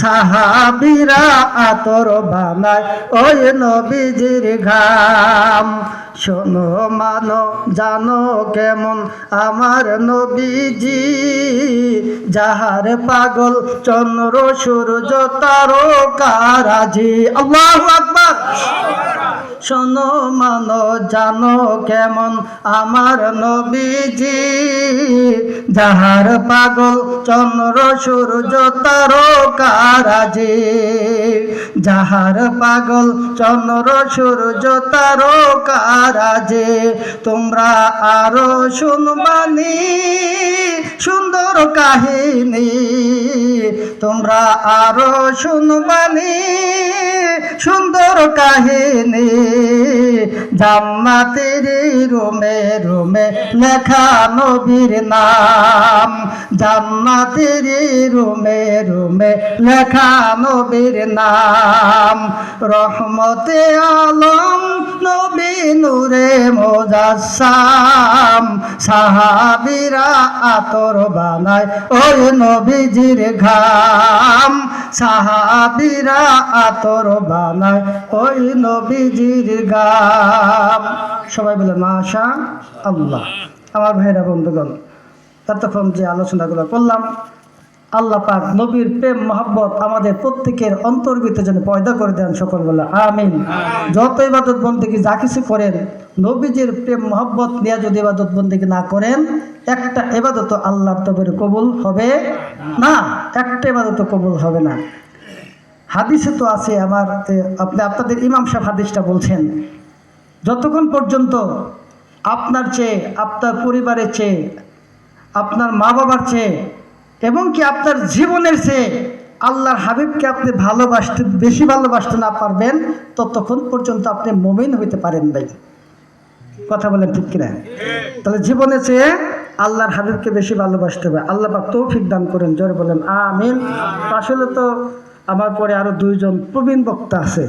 সাহাবীরা আতর বানায় ওই নবীজির ঘাম। শোনো মানো জানো কেমন আমার নবীজি, যাহার পাগল চন্দ্র সূর্য তারকারাজি। আল্লাহু আকবার। শোনো মানো জানো কেমন আমার নবীজি, যাহার পাগল চন্দ্র সূর্য তারকারাজি। যাহার পাগল চন্দ্র সূর্য তারকারাজি। তোমরা আরো শুনবানি সুন্দর কাহিনী, তোমরা আরো শুনবানি সুন্দর কাহিনী। জান্নাতের রুমে রুমে লেখা নবীর নাম, জান্নাতের রুমে রুমে লেখা নবীর নাম। রহমতে আলম নবী নূরে মুজাসসাম, সাহাবীরা আতর বানায় ওই নবীজির ঘাম। সাহাবীরা আতর বানায় ওই নবীজির ঘাম। সবাই বলে মাশা আল্লাহ। আমার ভাইরা বন্ধুগণ, ততক্ষণ যে আলোচনাগুলো করলাম, আল্লাহ পাক নবীর প্রেম মহব্বত আমাদের প্রত্যেকের অন্তর ভিতরে যেন পয়দা করে দেন। সকল বলে আমিন। যত ইবাদত বন্দেগী যা কিছু করেন, নবীজির প্রেম মহব্বত নিয়ে যদি ইবাদত বন্দেগী না করেন, একটা ইবাদত আল্লাহর তরফে কবুল হবে না, একটা ইবাদত কবুল হবে না। হাদিসে তো আছে, আপনাদের ইমাম সাহেব হাদিসটা বলছেন, যতক্ষণ পর্যন্ত আপনার চেয়ে, আপনার পরিবারের চেয়ে, আপনার মা বাবার চেয়ে এবং কি আপনার জীবনের চেয়ে আল্লাহর হাবিবকে আপনি বেশি ভালোবাসতে না পারবেন, ততক্ষণ পর্যন্ত আপনি মুমিন হইতে পারেন নাই। কথা বলেন ঠিক কিনা? তাহলে জীবনের চেয়ে আল্লাহর হাবিবকে বেশি ভালোবাসতে হবে। আল্লাহ পাক তৌফিক দান করেন। জোরে বলেন আমিন। আসলে তো আমার পরে আরো দুইজন প্রবীণ বক্তা আছে।